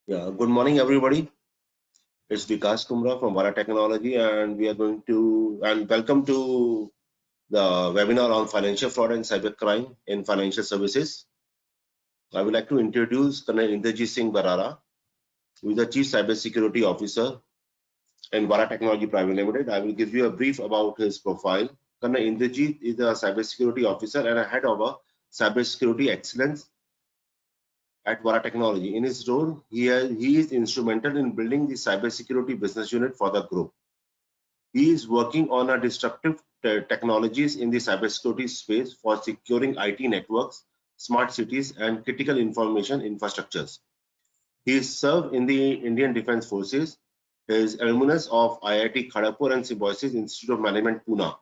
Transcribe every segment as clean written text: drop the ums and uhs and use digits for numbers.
Yeah, good morning, everybody. It's Vikas Kumra from Vara Technology, and we are going to welcome to the webinar on financial fraud and cybercrime in financial services. I would like to introduce Colonel Inderjeet Singh Barara, who is the Chief Cybersecurity Officer in Vara Technology Private Limited. I will give you a brief about his profile. Colonel Inderjeet is a cybersecurity officer and a head of a cybersecurity excellence at Vara Technology. In his role, he is instrumental in building the cybersecurity business unit for the group. He is working on a disruptive technologies in the cybersecurity space for securing IT networks, smart cities, and critical information infrastructures. He served in the Indian Defence Forces. He is alumnus of IIT Kharagpur and Symbiosis Institute of Management, Pune.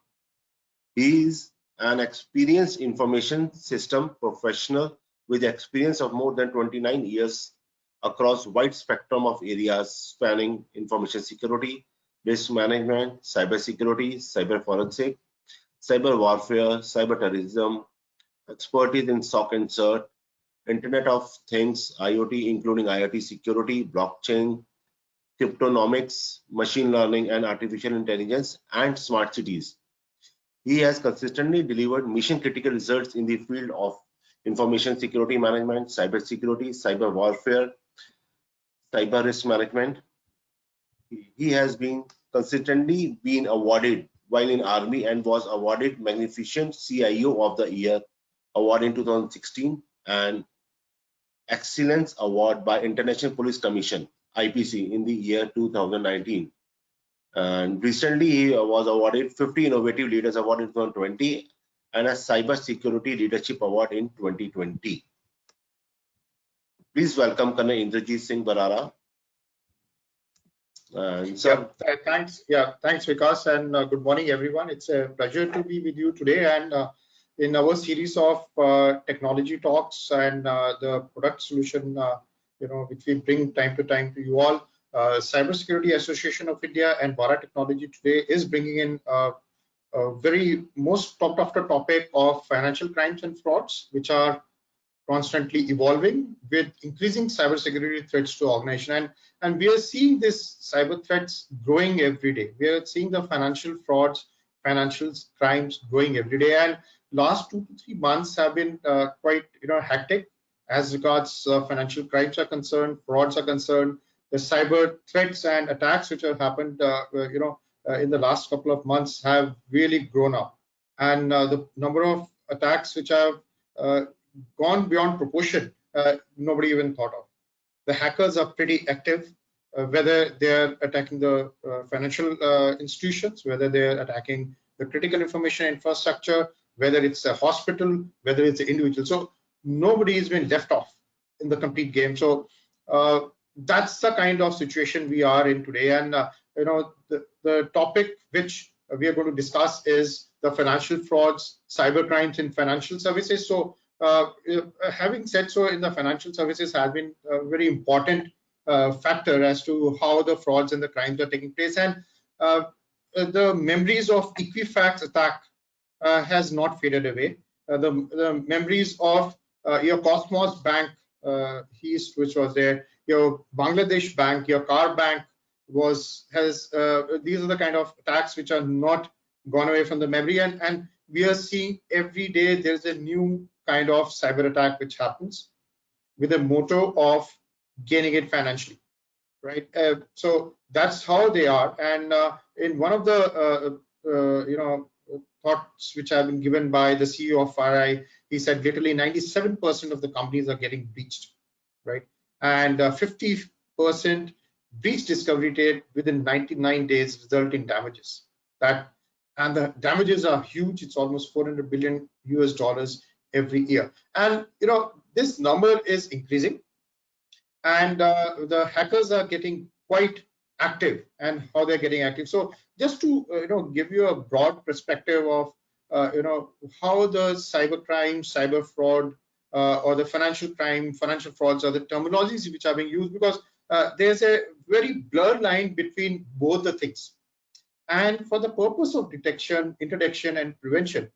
He is an experienced information system professional with experience of more than 29 years across wide spectrum of areas spanning information security, risk management, cybersecurity, cyber forensic, cyber warfare, cyber terrorism, expertise in SOC and CERT, Internet of Things, IoT, including IoT security, blockchain, cryptonomics, machine learning, and artificial intelligence, and smart cities. He has consistently delivered mission-critical results in the field of information security management, cybersecurity, cyber warfare, cyber risk management. He has been consistently been awarded while in Army and was awarded Magnificent CIO of the Year award in 2016 and Excellence Award by International Police Commission (IPC) in the year 2019. And recently, he was awarded 50 Innovative Leaders Award in 2020 and a Cyber Security Leadership Award in 2020. Please welcome Colonel Inderjeet Singh Barara. Sir. Thanks, Vikas, and good morning, everyone. It's a pleasure to be with you today. And in our series of technology talks and the product solution, which we bring time to time to you all, Cybersecurity Association of India and Vara Technology today is bringing in a very most sought after topic of financial crimes and frauds, which are constantly evolving with increasing cybersecurity threats to organization. And we are seeing these cyber threats growing every day. We are seeing the financial frauds, financial crimes growing every day. And last 2 to 3 months have been quite hectic as regards financial crimes are concerned, frauds are concerned. The cyber threats and attacks which have happened, in the last couple of months have really grown up. And the number of attacks which have gone beyond proportion, nobody even thought of. The hackers are pretty active, whether they're attacking the financial institutions, whether they're attacking the critical information infrastructure, whether it's a hospital, whether it's an individual. So nobody has been left off in the complete game. So that's the kind of situation we are in today. And the topic which we are going to discuss is the financial frauds, cybercrimes in financial services. So having said so, in the financial services has been a very important factor as to how the frauds and the crimes are taking place. And the memories of Equifax attack has not faded away. The memories of your Cosmos Bank which was there, your Bangladesh Bank, your Carbanak these are the kind of attacks which are not gone away from the memory. And we are seeing every day there's a new kind of cyber attack which happens with a motto of gaining it financially, right? So that's how they are. And in one of the thoughts which have been given by the CEO of RI, he said literally 97% of the companies are getting breached, right? And 50% breach discovery rate within 99 days result in damages. And the damages are huge. It's almost $400 billion every year. And this number is increasing, and the hackers are getting quite active. And how they're getting active, so just to give you a broad perspective of how the cybercrime, cyber fraud, or the financial crime, financial frauds are the terminologies which are being used, because there's a very blurred line between both the things. And for the purpose of detection, interdiction, and prevention,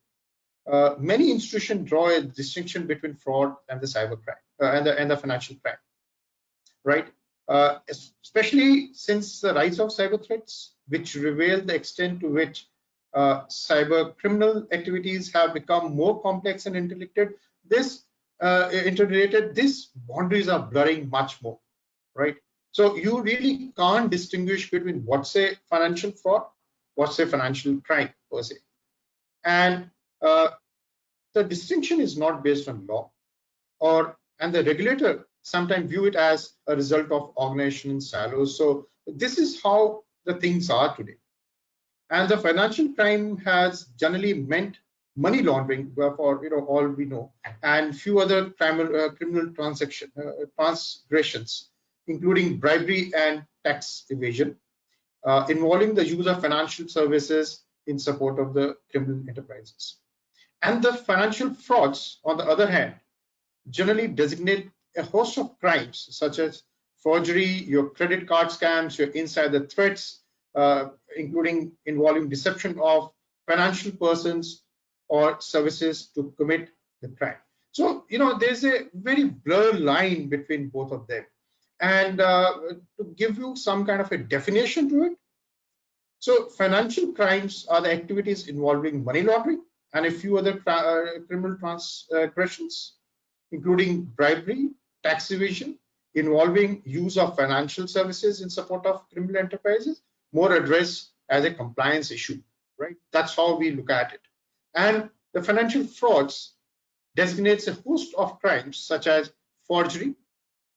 many institutions draw a distinction between fraud and the cybercrime and the financial crime, right? especially since the rise of cyber threats, which reveal the extent to which cyber criminal activities have become more complex and interrelated. These boundaries are blurring much more, right? So you really can't distinguish between what's a financial fraud, what's a financial crime per se. And the distinction is not based on law, and the regulator sometimes view it as a result of organization in silos. So this is how the things are today. And the financial crime has generally meant money laundering, for all we know, and few other criminal transgressions, including bribery and tax evasion, involving the use of financial services in support of the criminal enterprises. And the financial frauds, on the other hand, generally designate a host of crimes such as forgery, your credit card scams, your insider threats, including involving deception of financial persons or services to commit the crime. So, there's a very blurred line between both of them. And to give you some kind of a definition to it, so financial crimes are the activities involving money laundering and a few other criminal transgressions, including bribery, tax evasion, involving use of financial services in support of criminal enterprises, more addressed as a compliance issue, right? That's how we look at it. And the financial frauds designates a host of crimes such as forgery,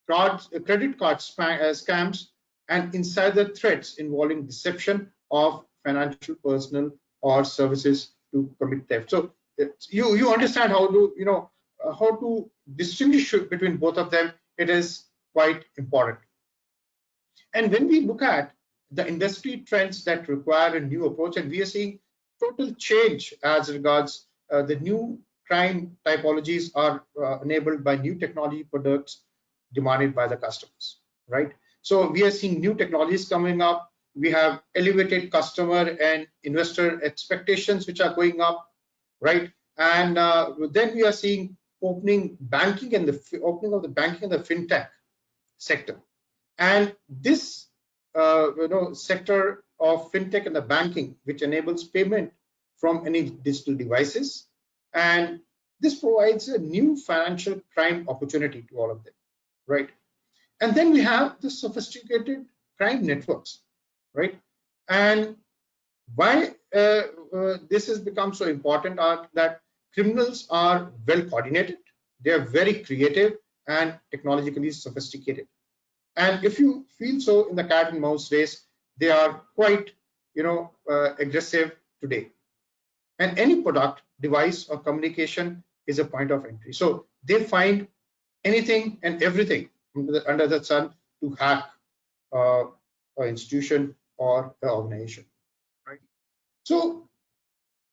credit card scams, and insider threats involving deception of financial personnel or services to commit theft. So you understand how to distinguish between both of them. It is quite important. And when we look at the industry trends that require a new approach, and we are seeing total change as regards the new crime typologies are enabled by new technology products demanded by the customers, right? So we are seeing new technologies coming up. We have elevated customer and investor expectations which are going up, right? And then we are seeing opening of the banking and the fintech sector. And this sector of fintech and the banking, which enables payment from any digital devices, and this provides a new financial crime opportunity to all of them, right? And then we have the sophisticated crime networks, right? And why this has become so important are that criminals are well coordinated, they are very creative and technologically sophisticated. And if you feel so, in the cat and mouse race, they are quite aggressive today. And any product, device, or communication is a point of entry. So they find anything and everything under the sun to hack an institution or an organization, right? So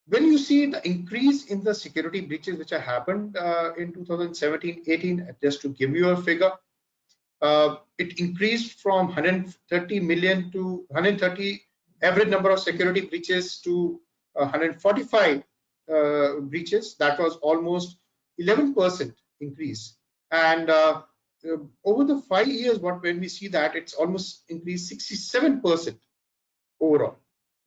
when you see the increase in the security breaches which have happened in 2017-18, just to give you a figure, it increased from 130 million to 130 average number of security breaches to 145 breaches. That was almost 11% increase. And over the 5 years, when we see that, it's almost increased 67% overall,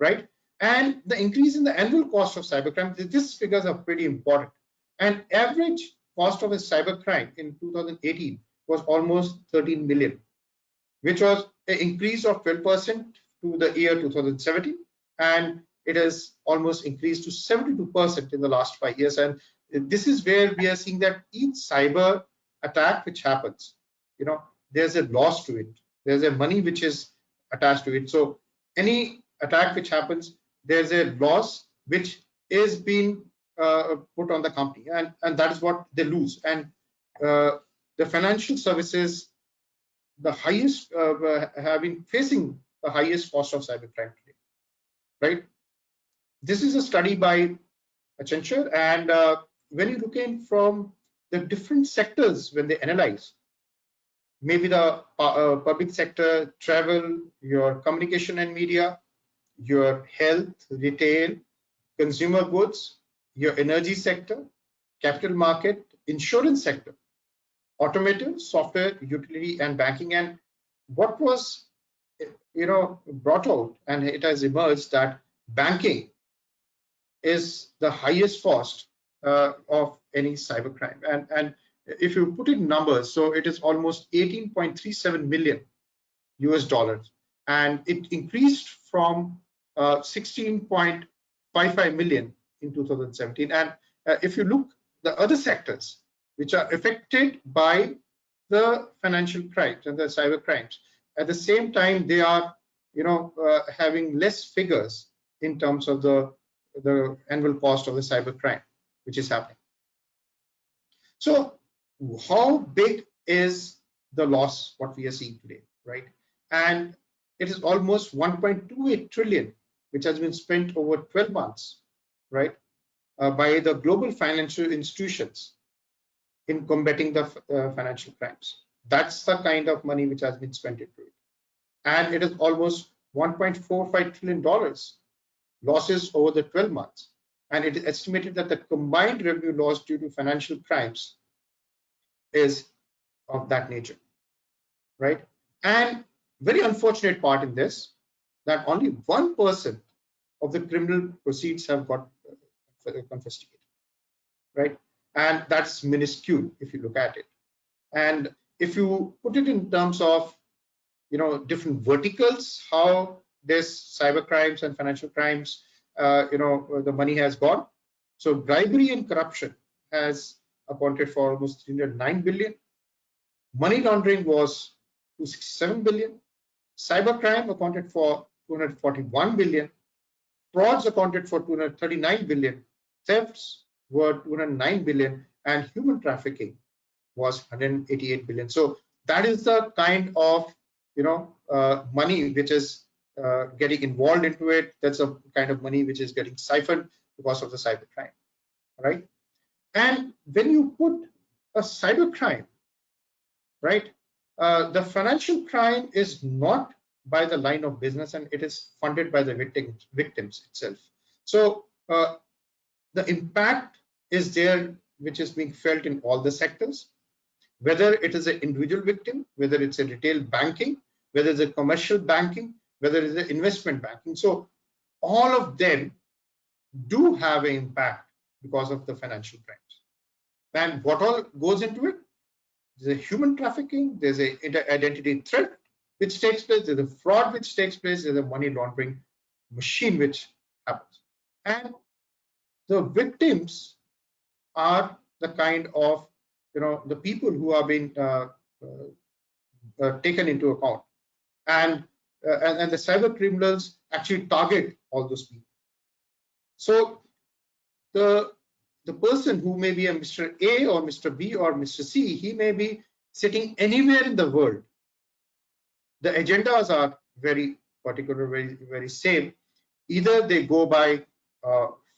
right? And the increase in the annual cost of cybercrime, these figures are pretty important. And average cost of a cybercrime in 2018 was almost 13 million, which was an increase of 12% to the year 2017. And it has almost increased to 72% in the last 5 years. And this is where we are seeing that each cyber attack which happens, there's a loss to it. There's a money which is attached to it. So any attack which happens, there's a loss which is being put on the company, and that is what they lose. And the financial services, the highest, have been facing the highest cost of cybercrime today, right? This is a study by Accenture, and when you look in from the different sectors, when they analyze, maybe the public sector, travel, your communication and media, your health, retail, consumer goods, your energy sector, capital market, insurance sector, automotive, software, utility, and banking. And what was brought out, and it has emerged that banking is the highest cost of any cybercrime. And if you put it in numbers, so it is almost 18.37 million US dollars, and it increased from 16.55 million in 2017. And if you look the other sectors which are affected by the financial crimes and the cyber crimes, at the same time they are having less figures in terms of the annual cost of the cyber crime which is happening. So how big is the loss what we are seeing today, right? And it is almost 1.28 trillion which has been spent over 12 months, right, by the global financial institutions in combating the financial crimes. That's the kind of money which has been spent into it. And it is almost $1.45 trillion losses over the 12 months. And it is estimated that the combined revenue loss due to financial crimes is of that nature, right? And very unfortunate part in this, that only 1% of the criminal proceeds have got confiscated, right? And that's minuscule if you look at it. And if you put it in terms of different verticals, how this cyber crimes and financial crimes, the money has gone. So bribery and corruption has accounted for almost 309 billion. Money laundering was 267 billion. Cybercrime accounted for 241 billion. Frauds accounted for 239 billion. Thefts were 209 billion, and human trafficking was 188 billion. So that is the kind of money which is getting involved into it. That's a kind of money which is getting siphoned because of the cybercrime, right? And when you put a cybercrime, right, the financial crime is not by the line of business, and it is funded by the victims itself. So the impact is there, which is being felt in all the sectors, whether it is an individual victim, whether it's a retail banking, whether it's a commercial banking, whether it's an investment banking. So all of them do have an impact because of the financial crimes. And what all goes into it? There's a human trafficking, there's an identity threat which takes place, there's a fraud which takes place, there's a money laundering machine which happens. And the victims are the kind of the people who are being taken into account, and the cyber criminals actually target all those people. So the person who may be a Mr. A or Mr. B or Mr. C, he may be sitting anywhere in the world. The agendas are very particular, very same. Either they go by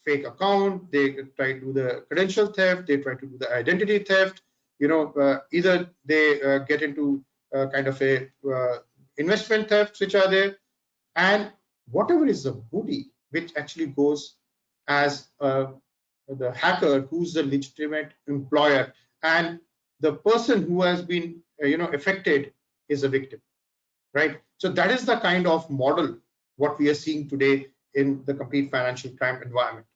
fake account, they try to do the credential theft, they try to do the identity theft, either they get into kind of a investment thefts which are there, and whatever is the booty which actually goes as the hacker who's the legitimate employer, and the person who has been affected is a victim, right? So that is the kind of model what we are seeing today in the complete financial crime environment,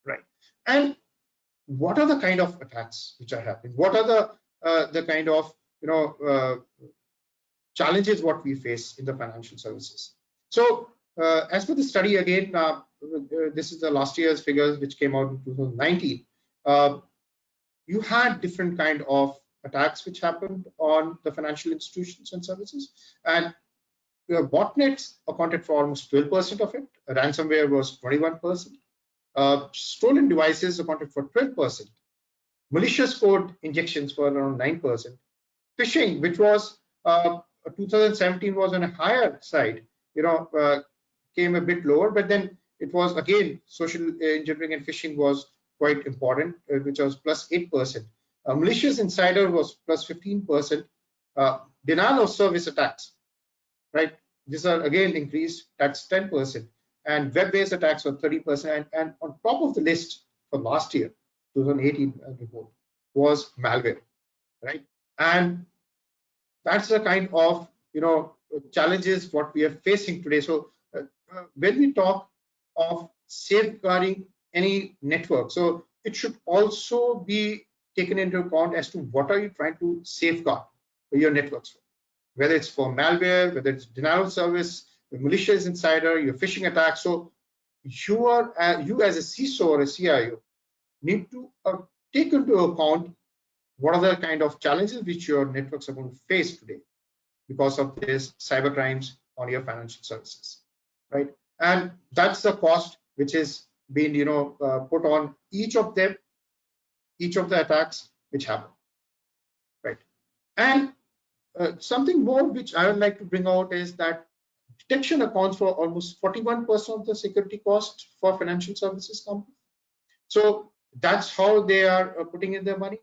right? And what are the kind of attacks which are happening? What are the kind of challenges what we face in the financial services? So as per the study again, this is the last year's figures which came out in 2019. You had different kind of attacks which happened on the financial institutions and services, and botnets accounted for almost 12% of it. Ransomware was 21%. Stolen devices accounted for 12%. Malicious code injections were around 9%. Phishing, which was 2017 was on a higher side, came a bit lower, but then it was again social engineering and phishing was quite important, which was plus 8%. Malicious insider was plus 15%. Denial of service attacks, right? These are again increased, that's 10%. And web-based attacks were 30%. And on top of the list for last year, 2018 report, was malware, right? And that's the kind of challenges what we are facing today. So when we talk of safeguarding any network, so it should also be taken into account as to what are you trying to safeguard your networks for, whether it's for malware, whether it's denial of service, malicious insider, your phishing attack. So you as a CISO or a CIO need to take into account what are the kind of challenges which your networks are going to face today because of this cyber crimes on your financial services, right? And that's the cost which is being put on each of them, each of the attacks which happen, right? And something more which I would like to bring out is that detection accounts for almost 41% of the security cost for financial services companies. So that's how they are putting in their money.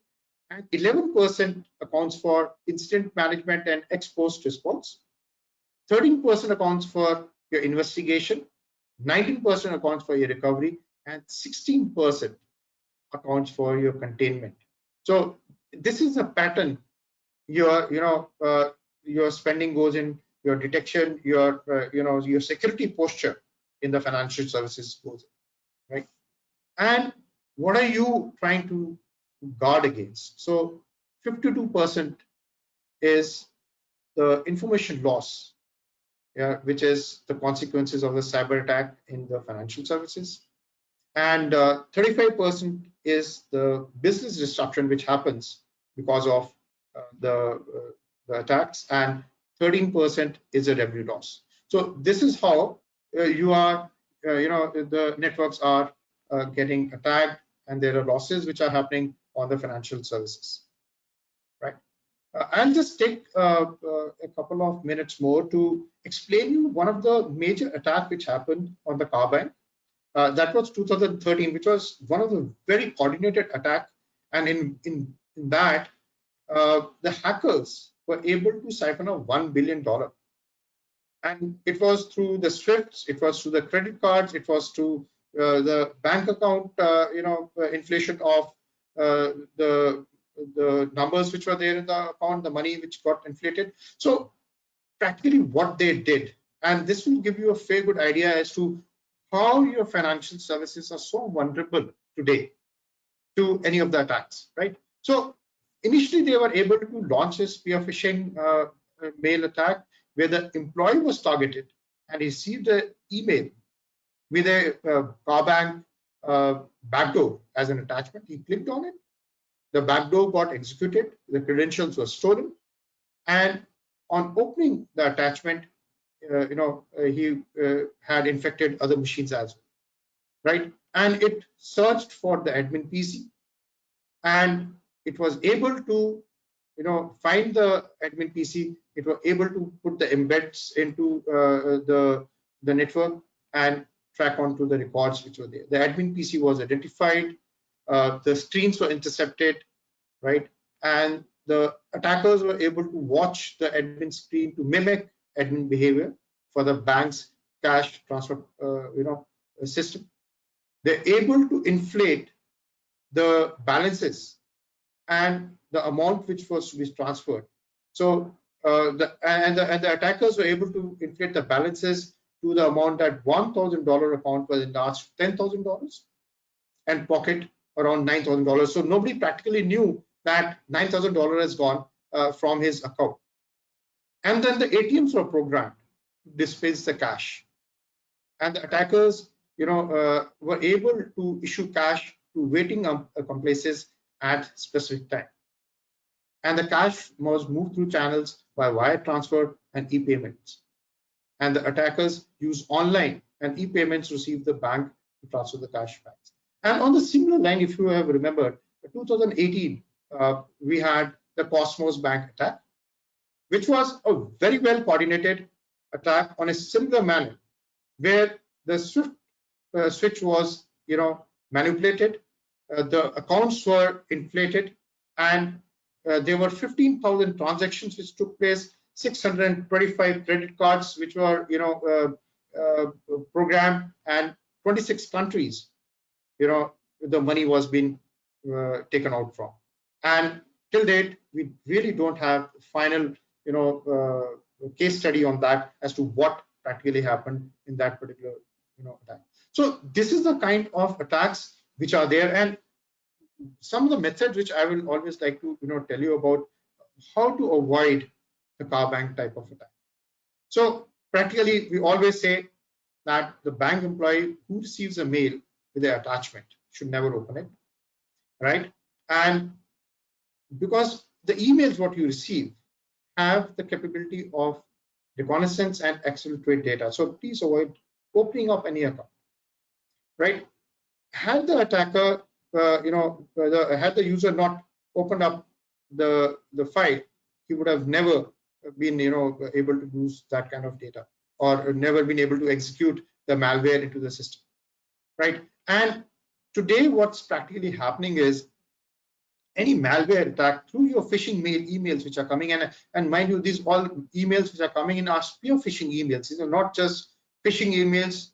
And 11% accounts for incident management and ex-post response. 13% accounts for your investigation. 19% accounts for your recovery, and 16% accounts for your containment. So this is a pattern. Your spending goes in your detection, your security posture in the financial services goes in, right? And what are you trying to guard against? So 52% is the information loss, which is the consequences of the cyber attack in the financial services. And 35% is the business disruption which happens because of the attacks, and 13% is a revenue loss. So this is how the networks are getting attacked, and there are losses which are happening on the financial services, right? I'll just take a couple of minutes more to explain you one of the major attacks which happened on the Carbanak. That was 2013, which was one of the very coordinated attack, and in that the hackers were able to siphon off $1 billion. And it was through the SWIFTs, it was through the credit cards, it was through the bank account, inflation of the numbers which were there in the account, the money which got inflated. So practically what they did, and this will give you a fair good idea as to how your financial services are so vulnerable today to any of the attacks, right? So initially they were able to launch a spear-phishing mail attack where the employee was targeted and received an email with a Carbanak backdoor as an attachment. He clicked on it, the backdoor got executed, the credentials were stolen, and on opening the attachment, he had infected other machines as well, right? And it searched for the admin PC, and it was able to find the admin PC. It was able to put the embeds into the network and track onto the records which were there. The admin PC was identified, the screens were intercepted, right? And the attackers were able to watch the admin screen to mimic admin behavior for the bank's cash transfer system. They're able to inflate the balances and the amount which was to be transferred. So the attackers were able to inflate the balances to the amount that $1,000 account was enlarged to $10,000 and pocket around $9,000. So nobody practically knew that $9,000 has gone from his account. And then the ATMs were programmed to displace the cash, and the attackers were able to issue cash to waiting accomplices at specific time. And the cash was moved through channels by wire transfer and e-payments. And the attackers use online and e-payments to receive the bank to transfer the cash back. And on the similar line, if you have remembered, in 2018, we had the Cosmos Bank attack, which was a very well coordinated attack on a similar manner, where the SWIFT switch was manipulated, the accounts were inflated, and there were 15,000 transactions which took place, 625 credit cards which were programmed, and 26 countries the money was being taken out from. And till date, we really don't have final case study on that as to what practically happened in that particular attack. So this is the kind of attacks which are there, and some of the methods which I will always like to tell you about how to avoid the Carbanak type of attack. So practically, we always say that the bank employee who receives a mail with the attachment should never open it, right? And because the emails what you receive have the capability of reconnaissance and exfiltrate data, so please avoid opening up any account, right? Had the attacker, had the user not opened up the file, he would have never been able to use that kind of data, or never been able to execute the malware into the system, right? And today what's practically happening is any malware attack through your phishing emails which are coming in, and mind you, these all emails which are coming in are spear-phishing emails. These are not just phishing emails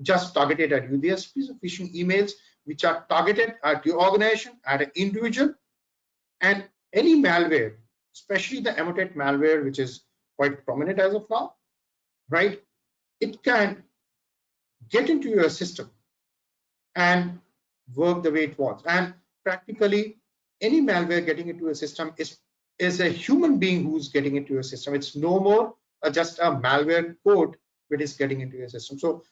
just targeted at you. They are spear-phishing emails which are targeted at your organization, at an individual, and any malware, especially the annotated malware, which is quite prominent as of now, right? It can get into your system and work the way it was. And practically any malware getting into a system is a human being who's getting into a system. It's no more just a malware code that is getting into a system. So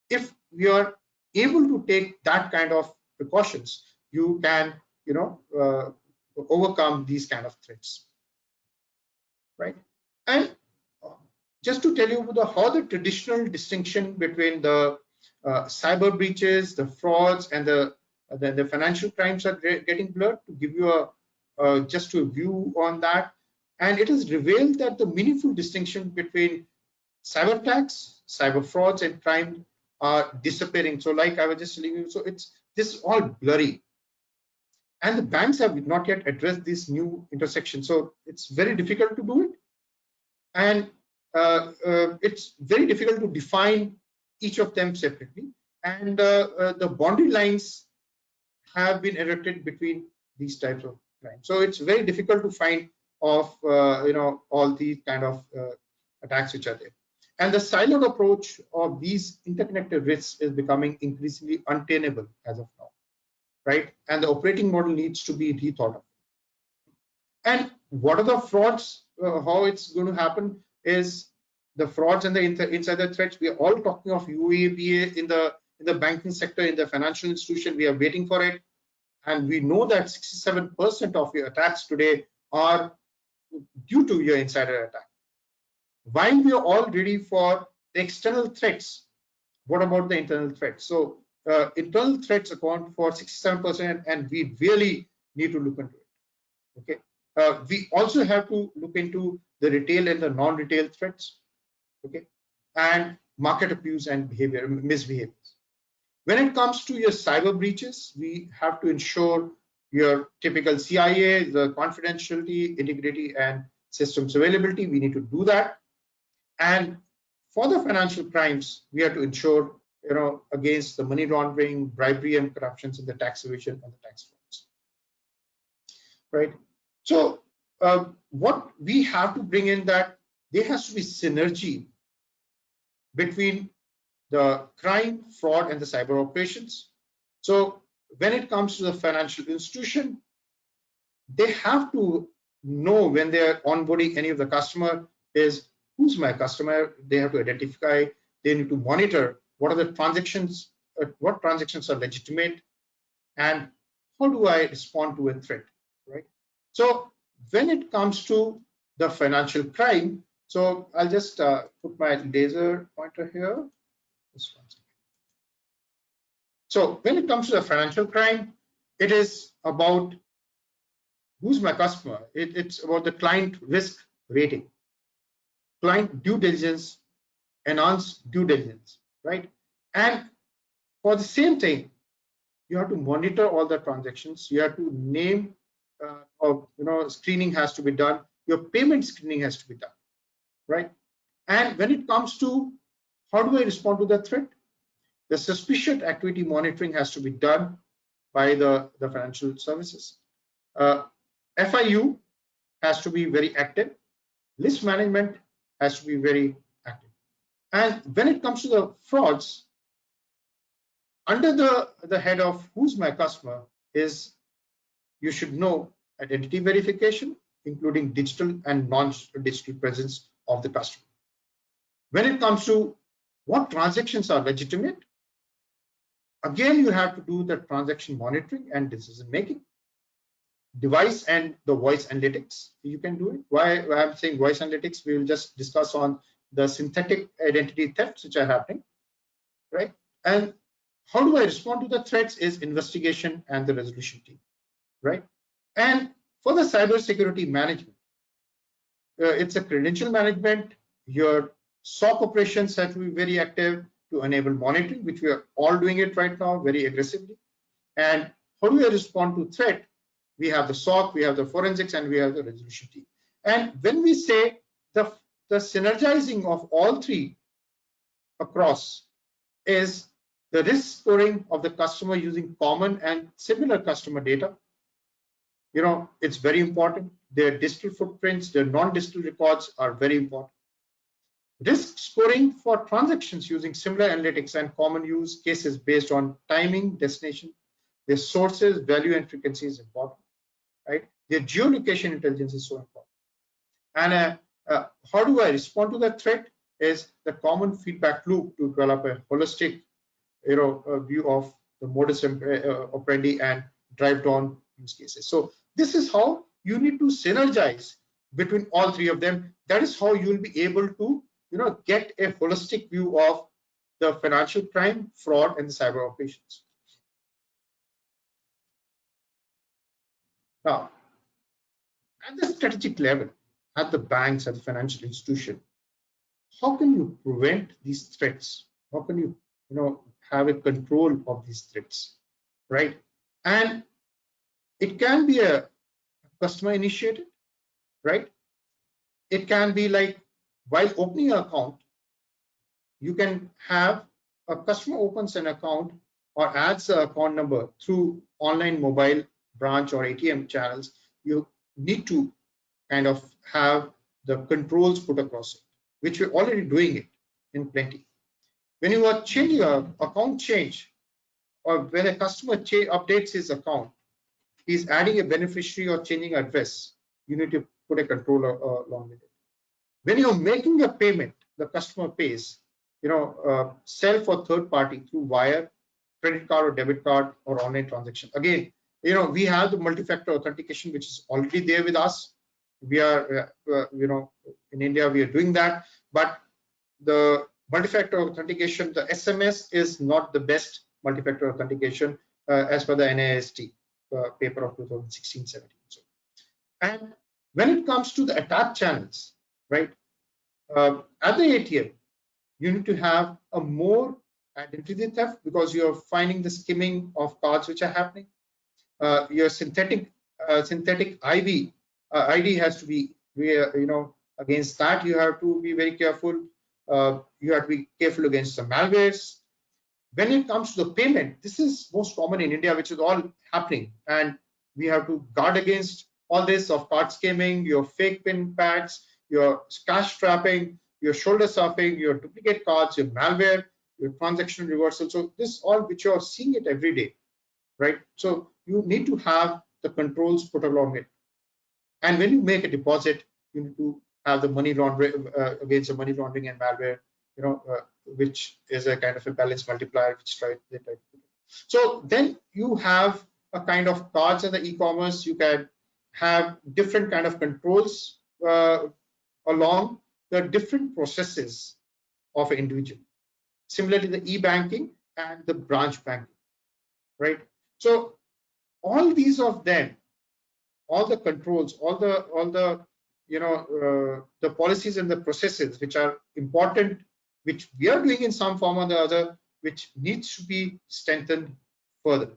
if we are able to take that kind of precautions, you can overcome these kind of threats, right? And just to tell you how the traditional distinction between the cyber breaches, the frauds, and the financial crimes are getting blurred, to give you just a view on that. And it is revealed that the meaningful distinction between cyber attacks, cyber frauds, and crime are disappearing. So like I was just telling you, so this is all blurry. And the banks have not yet addressed this new intersection. So it's very difficult to do it. And it's very difficult to define each of them separately. And the boundary lines have been erected between these types of crime. So it's very difficult to find of all these kind of attacks which are there. And the siloed approach of these interconnected risks is becoming increasingly untenable as of now, right? And the operating model needs to be rethought of. And what are the frauds? How it's going to happen is the frauds and the insider threats. We are all talking of UABA in the banking sector, in the financial institution. We are waiting for it, and we know that 67% of your attacks today are due to your insider attack. While we are all ready for the external threats, what about the internal threats? So internal threats account for 67%, and we really need to look into it. Okay. We also have to look into the retail and the non-retail threats. Okay, and market abuse and misbehaviors. When it comes to your cyber breaches, we have to ensure your typical CIA, the confidentiality, integrity, and systems availability. We need to do that. And for the financial crimes, we have to ensure against the money laundering, bribery, and corruptions in the tax evasion and the tax frauds. Right. So what we have to bring in, that there has to be synergy between the crime, fraud, and the cyber operations. So when it comes to the financial institution, they have to know when they are onboarding any of the customer is who's my customer. They have to identify, they need to monitor what are the transactions, what transactions are legitimate, and how do I respond to a threat, right? So when it comes to the financial crime, so I'll just put my laser pointer here. Just one second. So when it comes to the financial crime, it is about who's my customer. It's about the client risk rating, client due diligence, enhanced due diligence, right? And for the same thing, you have to monitor all the transactions. You have to name, screening has to be done. Your payment screening has to be done, right? And when it comes to how do I respond to the threat, the suspicious activity monitoring has to be done by the financial services. FIU has to be very active. list management has to be very active. And when it comes to the frauds, under the head of who's my customer is you should know identity verification, including digital and non-digital presence of the customer. When it comes to what transactions are legitimate, again, you have to do the transaction monitoring and decision making. Device and the voice analytics, you can do it. Why I'm saying voice analytics, we will just discuss on the synthetic identity thefts which are happening, right? And how do I respond to the threats is investigation and the resolution team, right? And for the cybersecurity management, it's a credential management. Your SOC operations have to be very active to enable monitoring, which we are all doing it right now very aggressively. And how do we respond to threat? We have the SOC, we have the forensics, and we have the resolution team. And when we say the synergizing of all three across is the risk scoring of the customer using common and similar customer data. You know, it's very important. Their digital footprints, their non-digital records are very important. Risk scoring for transactions using similar analytics and common use cases based on timing, destination, their sources, value, and frequency is important, right? Their geolocation intelligence is so important. And how do I respond to that threat is the common feedback loop to develop a holistic, view of the modus operandi and drive down use cases. So this is how you need to synergize between all three of them. That is how you will be able to, get a holistic view of the financial crime, fraud, and the cyber operations. Now, at the strategic level, at the banks, at the financial institution, how can you prevent these threats? How can you, have a control of these threats, right? And it can be a customer initiated, right? It can be like while opening an account, you can have a customer opens an account or adds an account number through online mobile branch or ATM channels. You need to kind of have the controls put across it, which we're already doing it in plenty. When you are changing an account change, or when a customer updates his account, he's adding a beneficiary or changing address, you need to put a controller along with it. When you're making a payment, the customer pays, sell for third party through wire, credit card or debit card or online transaction. Again, we have the multi-factor authentication, which is already there with us. We are, in India, we are doing that. But the multi-factor authentication, the SMS is not the best multi-factor authentication as per the NIST paper of 2016-17. So, and when it comes to the attack channels, right, at the ATM, you need to have a more identity theft because you're finding the skimming of cards which are happening. Your synthetic ID has to be, against that you have to be very careful. You have to be careful against the malwares. When it comes to the payment, this is most common in India, which is all happening, and we have to guard against all this of card skimming, your fake PIN pads, your cash trapping, your shoulder surfing, your duplicate cards, your malware, your transaction reversal. So this all which you are seeing it every day, right? So you need to have the controls put along it. And when you make a deposit, you need to have the money laundering against the money laundering and malware, which is a kind of a balance multiplier, which they try to do. So then you have a kind of cards in the e-commerce. You can have different kind of controls along the different processes of an individual. Similarly, the e-banking and the branch banking, right? So all these of them, all the controls, all the the policies and the processes which are important, which we are doing in some form or the other, which needs to be strengthened further.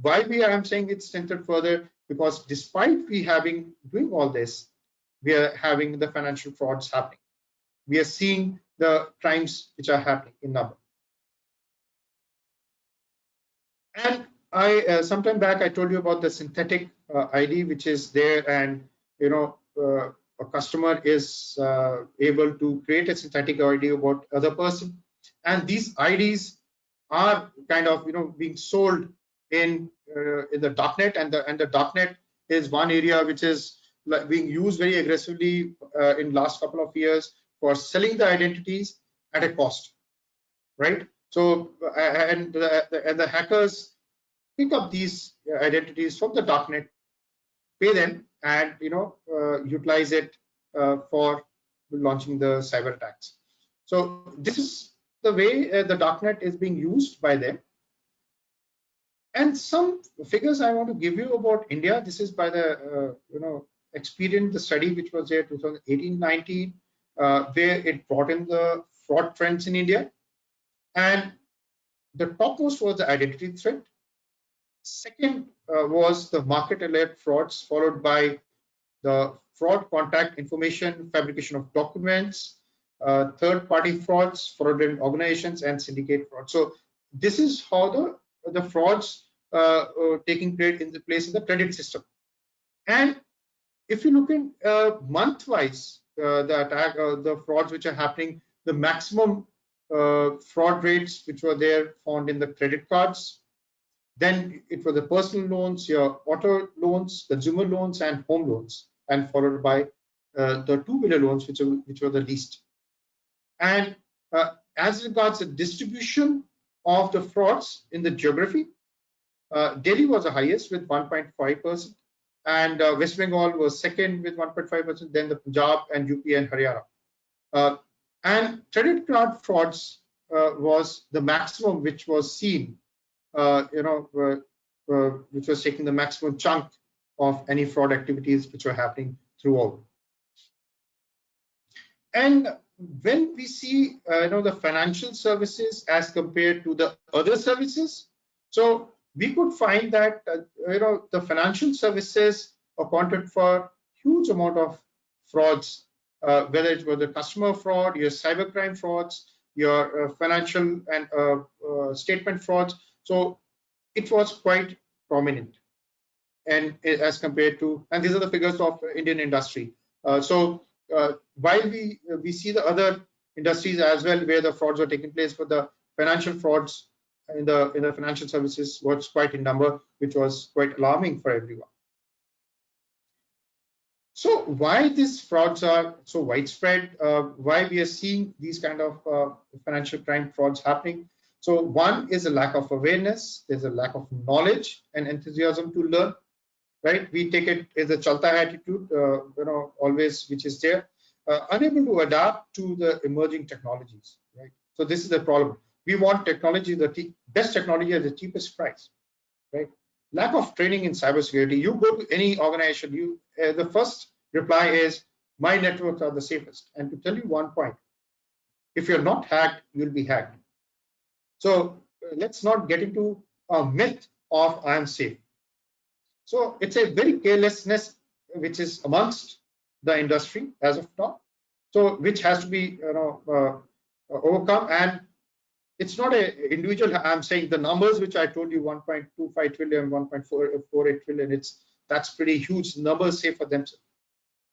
Why I'm saying it's strengthened further? Because despite we doing all this, we are having the financial frauds happening. We are seeing the crimes which are happening in number. And I sometime back I told you about the synthetic ID which is there, and a customer is able to create a synthetic ID about other person, and these IDs are kind of being sold in the darknet, and the darknet is one area which is being used very aggressively in last couple of years for selling the identities at a cost, right? So and the hackers pick up these identities from the darknet, pay them, and utilize it for launching the cyber attacks. So this is the way the darknet is being used by them. And some figures I want to give you about India. This is by the Experian, the study which was there 2018-19, where it brought in the fraud trends in India. And the topmost was the identity threat. Second was the market alert frauds, followed by the fraud contact information, fabrication of documents, third-party frauds, fraudulent organizations, and syndicate fraud. So this is how the frauds taking place in the credit system. And if you look in month-wise, the frauds which are happening, the maximum fraud rates which were there found in the credit cards. Then it was the personal loans, your auto loans, consumer loans, and home loans, and followed by the two-wheeler loans, which were the least. And as regards the distribution of the frauds in the geography, Delhi was the highest with 1.5%, and West Bengal was second with 1.5%, then the Punjab and UP and Haryana. And credit card frauds was the maximum which was seen, which was taking the maximum chunk of any fraud activities which were happening throughout. And when we see the financial services as compared to the other services, so we could find that the financial services accounted for huge amount of frauds, whether it was the customer fraud, your cybercrime frauds, your financial and statement frauds. So it was quite prominent, and as compared to, and these are the figures of Indian industry. While we see the other industries as well where the frauds are taking place, but the financial frauds in the financial services was quite in number, which was quite alarming for everyone. So why these frauds are so widespread? Why we are seeing these kind of financial crime frauds happening? So one is a lack of awareness. There's a lack of knowledge and enthusiasm to learn. Right? We take it as a chalta attitude, always, which is there. Unable to adapt to the emerging technologies. Right? So this is the problem. We want technology, the best technology at the cheapest price. Right? Lack of training in cybersecurity. You go to any organization, the first reply is, my networks are the safest. And to tell you one point, if you're not hacked, you'll be hacked. So let's not get into a myth of I am safe. So it's a very carelessness which is amongst the industry as of now. So which has to be overcome. And it's not an individual. I'm saying the numbers which I told you, 1.25 trillion, 1.48 trillion. That's pretty huge numbers, say for themselves.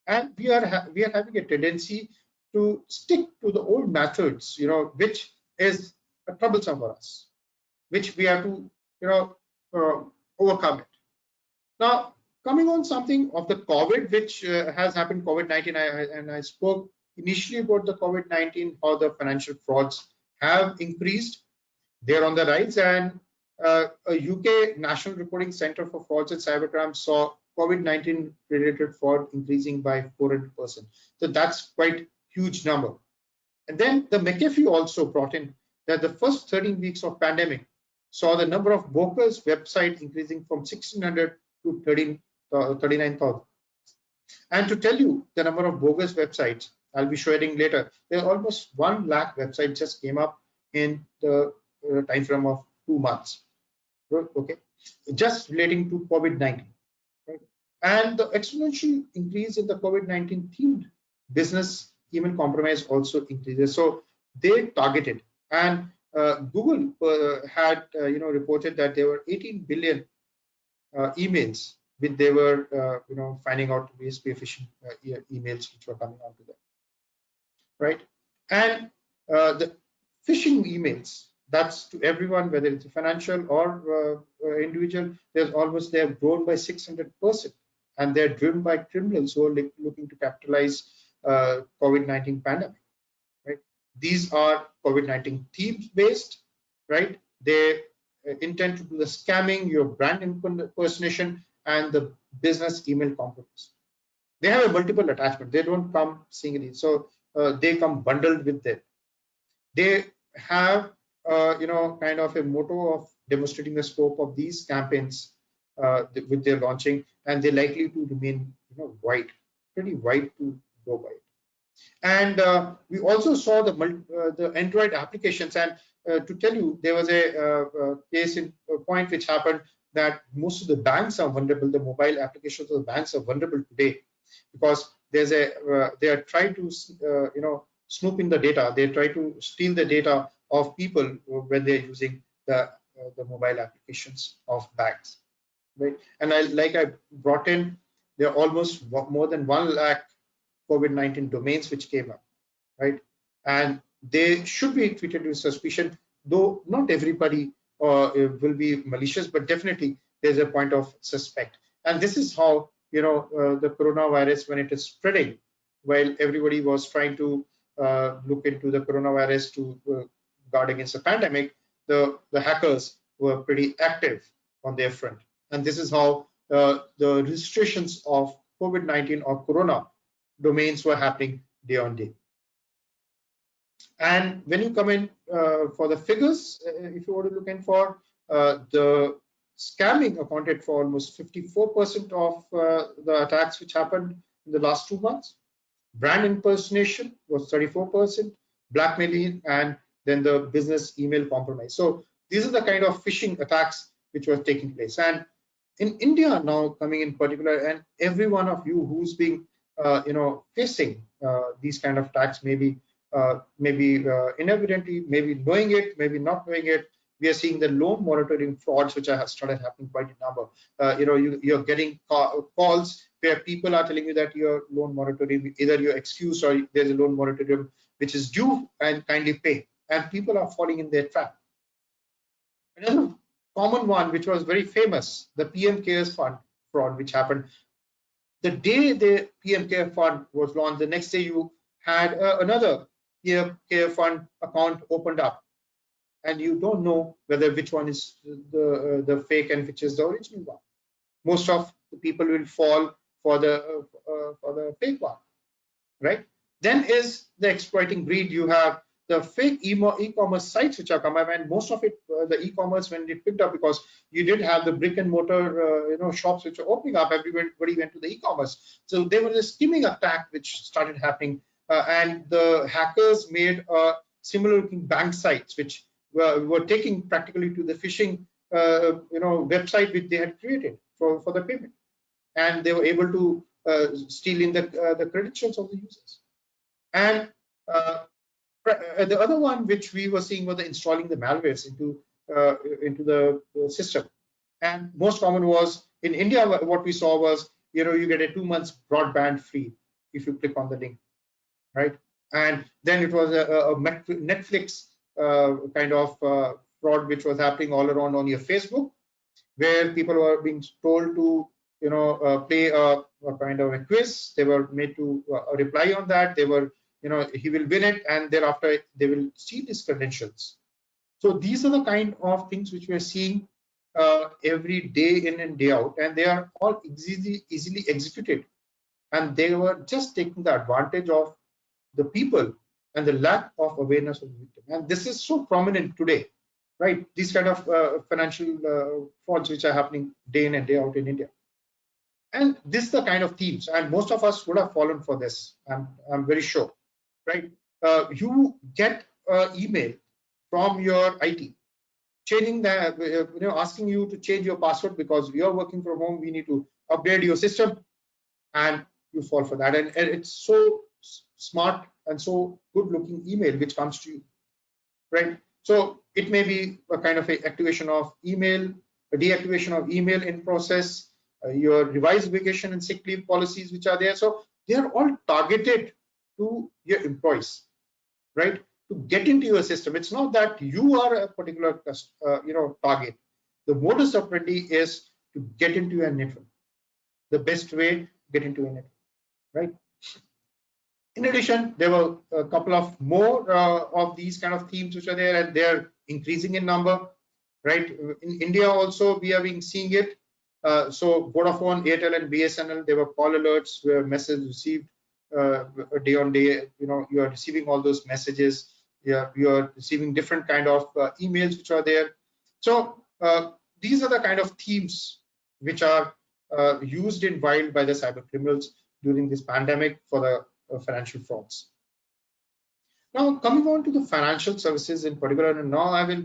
And we are having a tendency to stick to the old methods, which is troublesome for us, which we have to overcome it. Now, coming on something of the COVID, which has happened, COVID-19, and I spoke initially about the COVID-19, how the financial frauds have increased. They're on the rise, and a UK National Reporting Center for Frauds and Cybercrimes saw COVID-19 related fraud increasing by 400%. So that's quite huge number. And then the McAfee also brought in that the first 13 weeks of pandemic saw the number of bogus websites increasing from 1,600 to 39,000. And to tell you the number of bogus websites, I'll be sharing later. There are almost 1 lakh websites just came up in the time frame of 2 months. Okay, just relating to COVID-19. Right? And the exponential increase in the COVID-19 themed business email compromise also increases. So they targeted, and Google had reported that there were 18 billion emails which they were finding out to be spear-phishing emails which were coming onto them, right? And the phishing emails, that's to everyone, whether it's a financial or individual, they have grown by 600%, and they're driven by criminals who are looking to capitalize COVID-19 pandemic, right? These are COVID-19 themes based, right? They intend to do the scamming, your brand impersonation, and the business email compromise. They have a multiple attachment. They don't come singly, so they come bundled with it. They have kind of a motto of demonstrating the scope of these campaigns with their launching, and they're likely to remain wide, pretty wide to go by it. And we also saw the Android applications. And to tell you, there was a case in point which happened that most of the banks are vulnerable. The mobile applications of the banks are vulnerable today because there's they are trying to snoop in the data. They try to steal the data of people when they're using the mobile applications of banks, right? And I brought in, there are almost more than 1 lakh COVID-19 domains which came up, right? And they should be treated with suspicion, though not everybody will be malicious, but definitely there's a point of suspect. And this is how the coronavirus, when it is spreading, while everybody was trying to look into the coronavirus to guard against the pandemic, the hackers were pretty active on their front. And this is how the registrations of COVID-19 or corona domains were happening day on day. And when you come in for the figures, if you were to look in for the scamming accounted for almost 54% of the attacks which happened in the last 2 months. Brand impersonation was 34%, blackmailing, and then the business email compromise. So these are the kind of phishing attacks which were taking place. And in India now coming in particular, and every one of you who's being facing these kind of attacks, maybe inadvertently, maybe knowing it, maybe not knowing it, we are seeing the loan monitoring frauds which have started happening quite in number. You're getting calls where people are telling you that your loan moratorium, either you're excused or there's a loan moratorium which is due and kindly pay, and people are falling in their trap. Another common one which was very famous, the PM Cares Fund fraud which happened. The day the PM Care Fund was launched, the next day you had another PM Care Fund account opened up, and you don't know whether which one is the fake and which is the original one. Most of the people will fall for the fake one, right? Then is the exploiting greed. You have the fake e-commerce sites which are coming, and most of it, the e-commerce, when it picked up, because you did have the brick and mortar shops which are opening up, everybody went to the e-commerce. So there was a skimming attack which started happening, and the hackers made similar looking bank sites which were taking practically to the phishing website which they had created for the payment, and they were able to steal in the credentials of the users. And the other one which we were seeing was the installing the malwares into the system. And most common was in India, what we saw was you get a 2 months broadband free if you click on the link, right? And then it was a Netflix kind of fraud which was happening all around on your Facebook, where people were being told to play a kind of a quiz. They were made to reply on that. They were he will win it, and thereafter they will see his credentials. So these are the kind of things which we are seeing every day in and day out, and they are all easily executed, and they were just taking the advantage of the people and the lack of awareness of the victim. And this is so prominent today, right? These kind of financial frauds which are happening day in and day out in India. And this is the kind of themes, and most of us would have fallen for this. I'm very sure, right? You get email from your IT changing that, asking you to change your password because you're working from home. We need to upgrade your system, and you fall for that. And it's so smart and so good-looking email which comes to you, right? So it may be a kind of a activation of email, a deactivation of email in process, your revised vacation and sick leave policies which are there. So they are all targeted to your employees, right? To get into your system. It's not that you are a particular target. The modus operandi is to get into your network. The best way to get into a network, right? In addition, there were a couple of more of these kind of themes which are there, and they're increasing in number, right? In India also, we are being seeing it. So Vodafone, Airtel, and BSNL, there were call alerts where messages received day on day. You are receiving all those messages. You are receiving different kind of emails which are there. So these are the kind of themes which are used in wild by the cyber criminals during this pandemic for the financial frauds. Now, coming on to the financial services in particular, and now I will,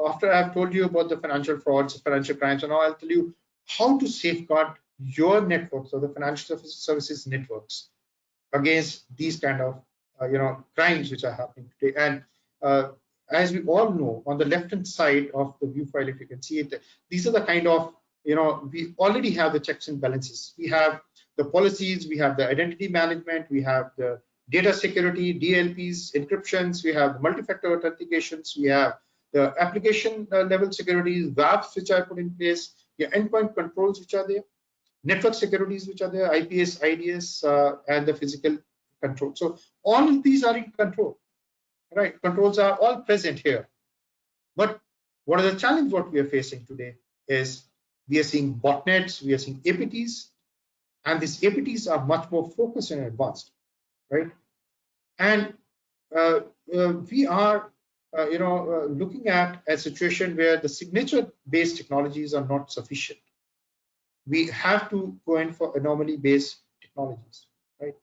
after I've told you about the financial frauds, financial crimes, and now I'll tell you how to safeguard your networks or the financial services networks against these kind of crimes which are happening today. And as we all know, on the left-hand side of the view file, if you can see it, these are the kind of we already have the checks and balances. We have the policies, we have the identity management, we have the data security, DLPs, encryptions, we have multi-factor authentications, we have the application level securities, WAFs which are put in place, your endpoint controls which are there, network securities which are there, IPS, IDS, and the physical control. So all of these are in control, right? Controls are all present here. But what is the challenge what we are facing today is we are seeing botnets, we are seeing APTs, and these APTs are much more focused and advanced, right? And we are, looking at a situation where the signature-based technologies are not sufficient. We have to go in for anomaly-based technologies, right?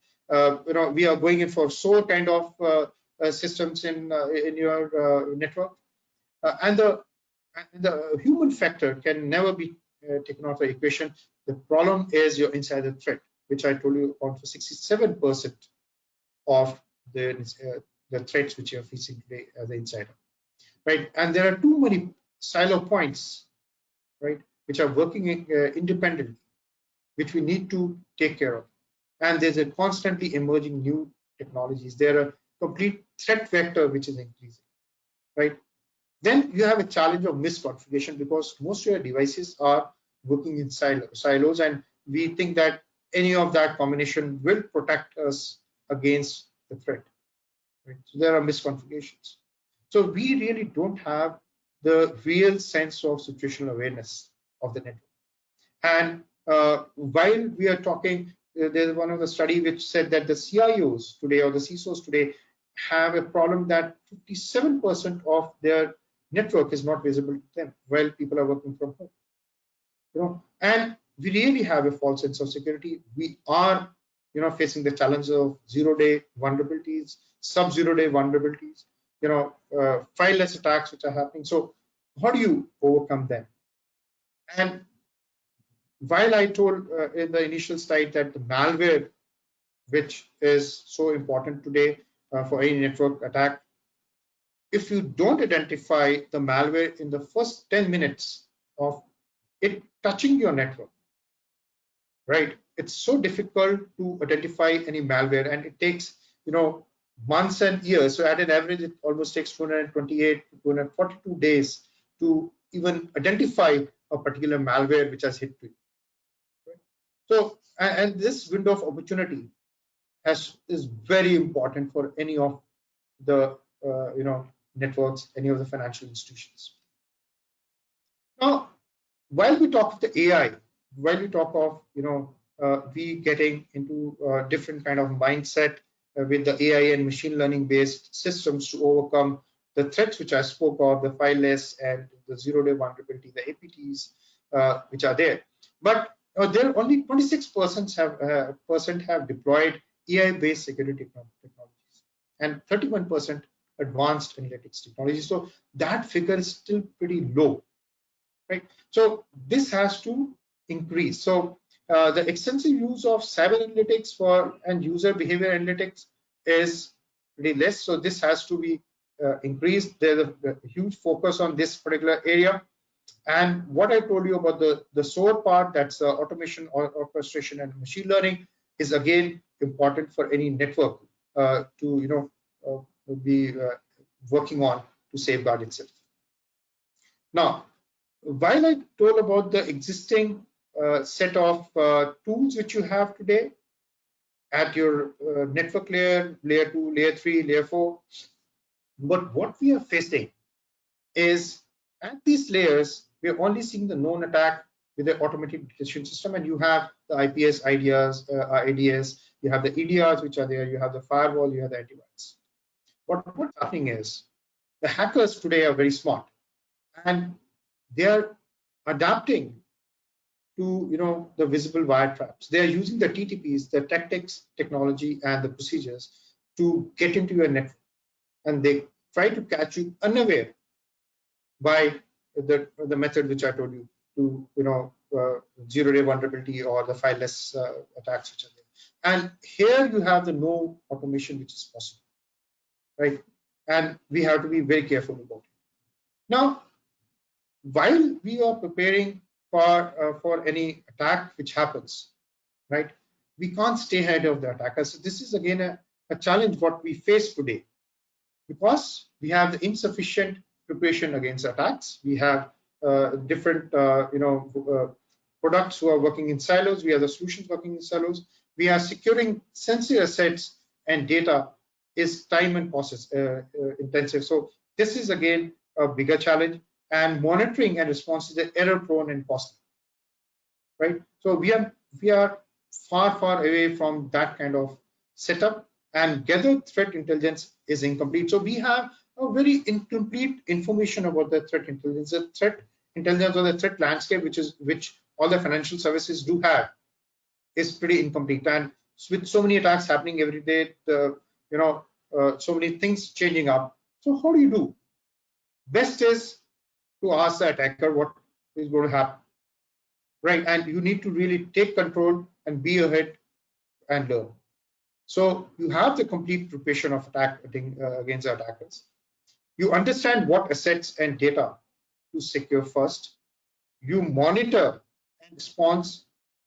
We are going in for SOAR kind of systems in your network, and the human factor can never be taken out of the equation. The problem is your insider threat, which I told you on for 67% of the threats which you are facing today as an insider, right? And there are too many silo points, right, which are working independently, which we need to take care of. And there's a constantly emerging new technologies. There are complete threat vector which is increasing, right? Then you have a challenge of misconfiguration because most of your devices are working in silos, and we think that any of that combination will protect us against the threat. Right? So there are misconfigurations. So we really don't have the real sense of situational awareness of the network. And while we are talking, there's one of the study which said that the CIOs today or the CISOs today have a problem that 57% of their network is not visible to them while people are working from home. And we really have a false sense of security. We are, facing the challenge of zero-day vulnerabilities, sub-zero-day vulnerabilities, fileless attacks which are happening. So how do you overcome them? And while I told in the initial slide that the malware, which is so important today for any network attack, if you don't identify the malware in the first 10 minutes of it touching your network, right, it's so difficult to identify any malware, and it takes months and years. So at an average, it almost takes 228 to 242 days to even identify a particular malware which has hit you. Right? So, and this window of opportunity is very important for any of the networks, any of the financial institutions. Now, while we talk of the AI, while we talk of we getting into a different kind of mindset with the AI and machine learning based systems to overcome the threats which I spoke of, the fileless and the zero-day vulnerability, the APTs which are there. But there are only 26% have deployed AI-based security technologies, and 31% advanced analytics technology. So that figure is still pretty low, right? So this has to increase. So the extensive use of cyber analytics and user behavior analytics is pretty less. So this has to be increased. There's a huge focus on this particular area. And what I told you about the SOAR part, that's automation or orchestration and machine learning, is again important for any network to be working on to safeguard itself. Now, while I told about the existing set of tools which you have today at your network layer, layer 2, layer 3, layer 4, but what we are facing is at these layers, we're only seeing the known attack with the automated detection system, and you have the IPS, IDS, you have the EDRs which are there, you have the firewall, you have the antivirus. But what's happening is the hackers today are very smart, and they are adapting to the visible wire traps. They are using the TTPs, the tactics, technology, and the procedures to get into your network, and they try to catch you unaware by the method which I told you, to zero-day vulnerability or the fileless attacks which are there. And here you have the no automation which is possible, right? And we have to be very careful about it. Now, while we are preparing for any attack which happens, right? We can't stay ahead of the attackers. So this is again a challenge what we face today, because we have the insufficient preparation against attacks. We have different products who are working in silos. We have the solutions working in silos. We are securing sensitive assets and data is time and cost intensive. So this is again a bigger challenge, and monitoring and response is error prone and costly, right? So we are far away from that kind of setup, and gathered threat intelligence is incomplete. So we have a very incomplete information about the threat intelligence. The threat intelligence or the threat landscape, which all the financial services do have, is pretty incomplete. And with so many attacks happening every day, so many things changing up. So how do you do? Best is to ask the attacker what is going to happen, right? And you need to really take control and be ahead and learn. So you have the complete preparation of attack against the attackers. You understand what assets and data to secure first. You monitor and respond,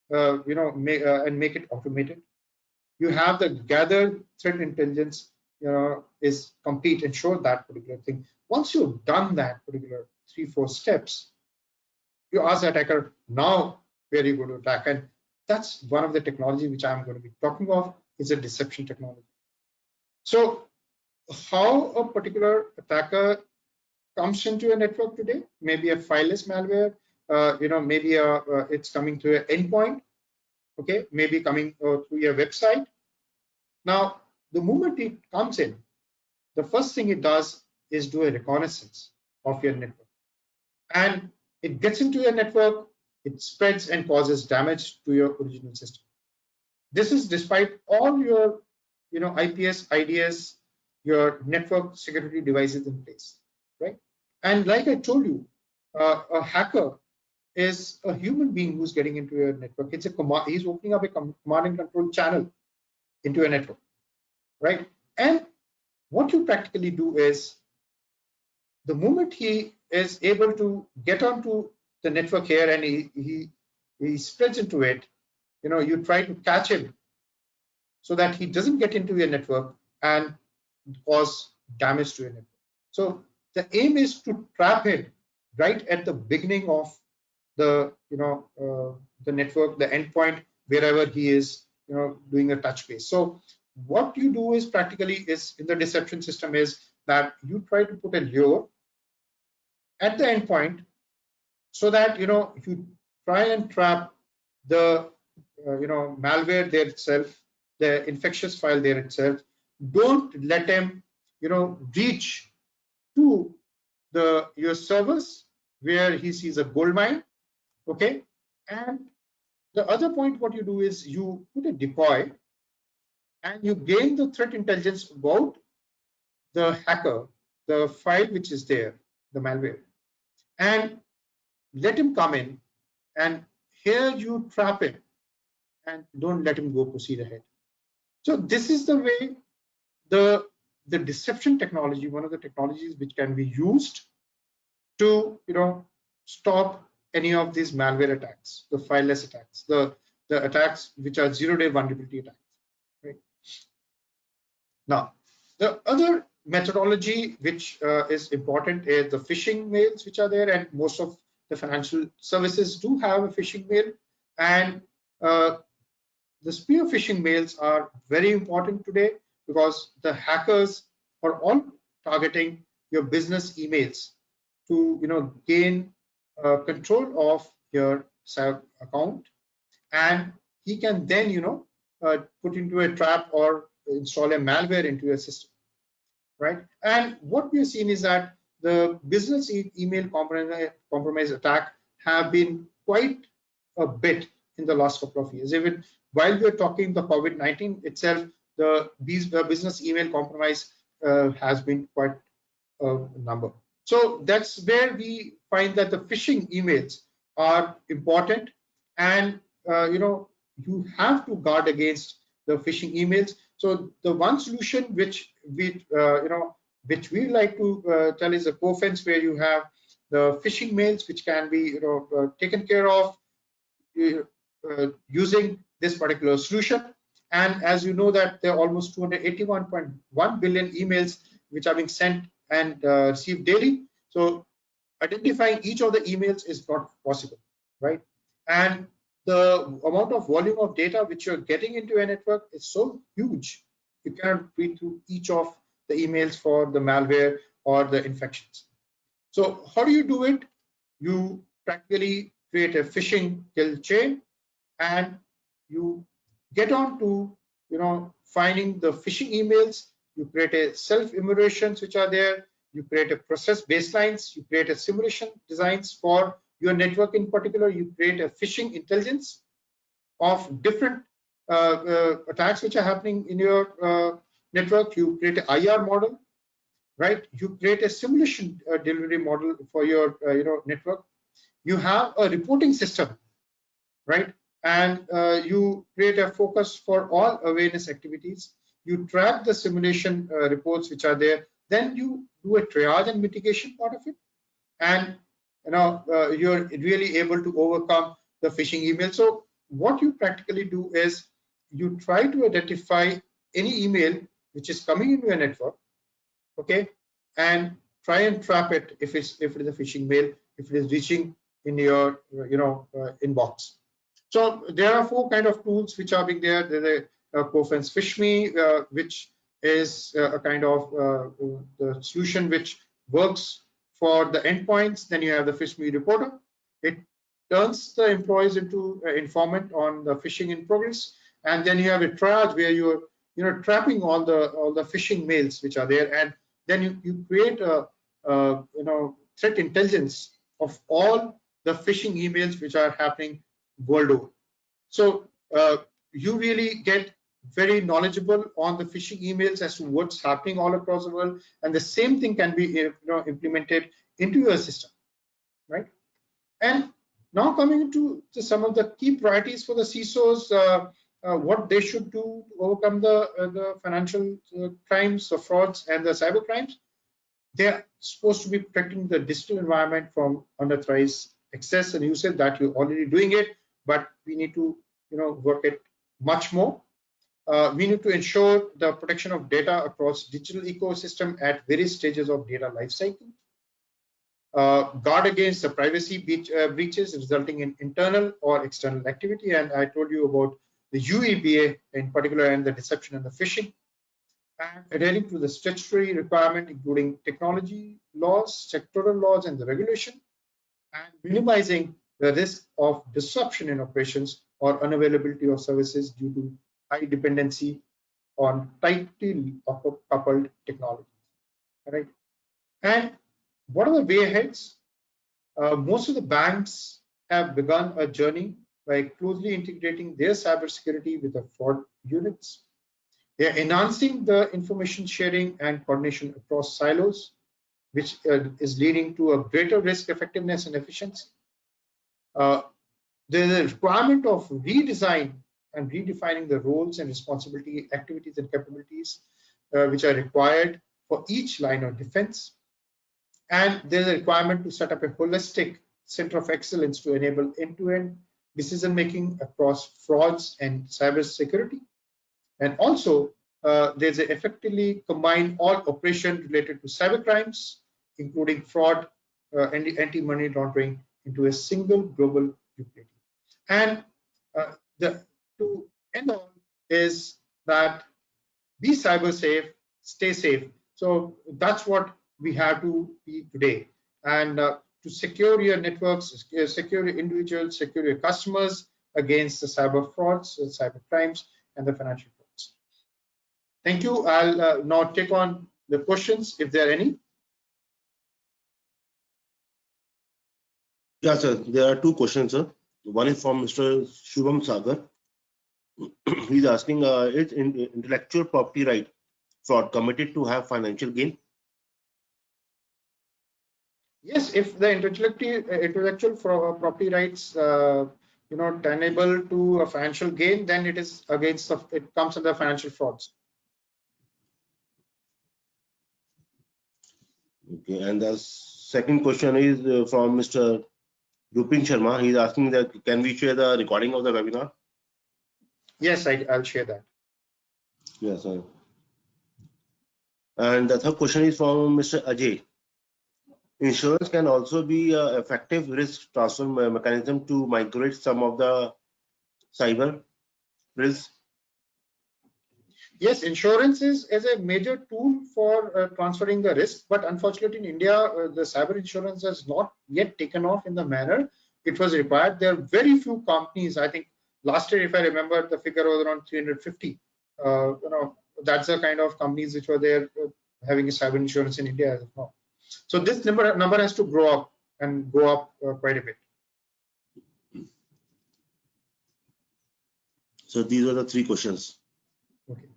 and make it automated. You have the gathered threat intelligence, is complete, ensure that particular thing. Once you've done that particular 3-4 steps, you ask the attacker, now where are you going to attack? And that's one of the technology which I'm going to be talking of, is a deception technology. So how a particular attacker comes into a network today, maybe a fileless malware, maybe it's coming to an endpoint, okay, maybe coming through your website. Now, the moment it comes in, the first thing it does is do a reconnaissance of your network, and it gets into your network, it spreads and causes damage to your original system. This is despite all your IPS, IDS, your network security devices in place, right? And like I told you, a hacker is a human being who's getting into your network. It's he's opening up a command and control channel into a network, right? And what you practically do is, the moment he is able to get onto the network here and he spreads into it, you try to catch him so that he doesn't get into your network and cause damage to your network. So the aim is to trap him right at the beginning of the the network, the endpoint, wherever he is doing a touch base. So what you do is practically is in the deception system is that you try to put a lure at the endpoint so that you try and trap the malware there itself, the infectious file there itself. Don't let them reach to your servers where he sees a gold mine, okay? And the other point what you do is you put a decoy and you gain the threat intelligence about the hacker, the file which is there, the malware, and let him come in, and here you trap him and don't let him go proceed ahead. So this is the way the deception technology, one of the technologies which can be used to stop any of these malware attacks, the fileless attacks, the attacks which are zero-day vulnerability attacks. Right? Now, the other methodology which is important is the phishing mails which are there, and most of the financial services do have a phishing mail, and the spear phishing mails are very important today because the hackers are all targeting your business emails to gain control of your account, and he can then put into a trap or install a malware into your system, right? And what we have seen is that the business email compromise attack have been quite a bit in the last couple of years. Even while we are talking the COVID-19 itself, the business email compromise has been quite a number. So that's where we find that the phishing emails are important, and you have to guard against the phishing emails. So the one solution which we like to tell is a co-fence, where you have the phishing mails which can be taken care of using this particular solution. And as you know that there are almost 281.1 billion emails which are being sent and received daily. So identifying each of the emails is not possible, right? And the amount of volume of data which you're getting into a network is so huge, you cannot read through each of the emails for the malware or the infections. So how do you do it? You practically create a phishing kill chain, and you get on to finding the phishing emails. You create a self-emulations which are there. You create a process baselines. You create a simulation designs for your network. In particular, you create a phishing intelligence of different attacks which are happening in your network. You create an IR model, right? You create a simulation delivery model for your network. You have a reporting system, right? And you create a focus for all awareness activities. You track the simulation reports which are there. Then you do a triage and mitigation part of it, and you're really able to overcome the phishing email. So what you practically do is you try to identify any email which is coming into your network, okay, and try and trap it if it is a phishing mail, if it is reaching in your inbox. So there are 4 kind of tools which are being there. There's a co-fence PhishMe, which is a kind of the solution which works for the endpoints. Then you have the PhishMe reporter. It turns the employees into informant on the phishing in progress. And then you have a triage where you're trapping all the phishing mails which are there, and then you create a threat intelligence of all the phishing emails which are happening world over. So you really get very knowledgeable on the phishing emails as to what's happening all across the world, and the same thing can be implemented into your system, right? And now coming into some of the key priorities for the CISOs, what they should do to overcome the financial crimes, the frauds, and the cyber crimes. They're supposed to be protecting the digital environment from unauthorized access, and you said that you're already doing it, but we need to work it much more. We need to ensure the protection of data across digital ecosystem at various stages of data lifecycle. Guard against the privacy breaches resulting in internal or external activity, and I told you about the UEBA in particular, and the deception and the phishing. And adhering to the statutory requirement, including technology laws, sectoral laws, and the regulation, and minimizing the risk of disruption in operations or unavailability of services due to high dependency on tightly coupled technologies. Right? And what are the way aheads? Most of the banks have begun a journey by closely integrating their cybersecurity with the fraud units. They are enhancing the information sharing and coordination across silos, which is leading to a greater risk effectiveness and efficiency. There is a requirement of redesign and redefining the roles and responsibility, activities and capabilities which are required for each line of defense. And there's a requirement to set up a holistic center of excellence to enable end-to-end decision making across frauds and cybersecurity. And also, there's a effectively combine all operations related to cybercrimes, including fraud and anti-money laundering, into a single global utility. And to end on is that be cyber safe, stay safe. So that's what we have to be today. And to secure your networks, secure your individuals, secure your customers against the cyber frauds, the cyber crimes, and the financial frauds. Thank you. I'll now take on the questions if there are any. Yeah, sir. There are two questions, sir. One is from Mr. Shubham Sagar. He's asking, is intellectual property right fraud committed to have financial gain? Yes, if the intellectual property rights, tenable to a financial gain, then it is against it comes under financial frauds. Okay, and the second question is from Mr. Rupin Sharma. He's asking that can we share the recording of the webinar? Yes, I'll share that. Yes, sir. And the third question is from Mr. Ajay. Insurance can also be an effective risk transfer mechanism to migrate some of the cyber risks. Yes, insurance is a major tool for transferring the risk, but unfortunately in India, the cyber insurance has not yet taken off in the manner it was required. There are very few companies. I think last year, if I remember, the figure was around 350. That's the kind of companies which were there having a cyber insurance in India as of now. So this number has to grow up and go up quite a bit. So these are the three questions. Okay.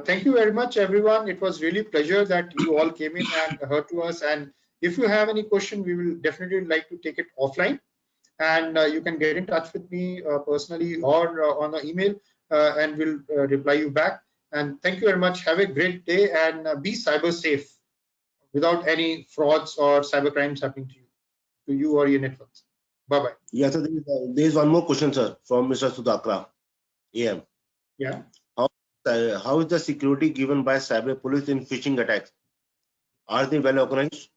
Thank you very much, everyone. It was really a pleasure that you all came in and heard to us. And if you have any question, we will definitely like to take it offline. And you can get in touch with me personally or on the email, and we'll reply you back. And thank you very much. Have a great day and be cyber safe without any frauds or cyber crimes happening to you or your networks. Bye-bye. Yeah, so there is one more question, sir, from Mr. Sudhakar, AM. Yeah. How is the security given by cyber police in phishing attacks? Are they well organized?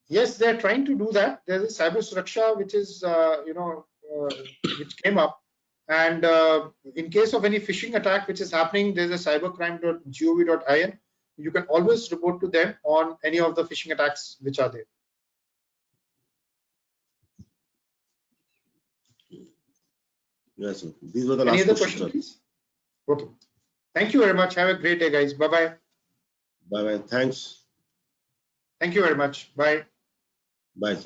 Yes, they're trying to do that. There's a cyber suraksha which is, which came up. And in case of any phishing attack which is happening, there's a cybercrime.gov.in. You can always report to them on any of the phishing attacks which are there. Yes, sir. These were the Any last other questions, question, please? Okay. Thank you very much. Have a great day, guys. Bye-bye. Bye-bye. Thanks. Thank you very much. Bye. Bye.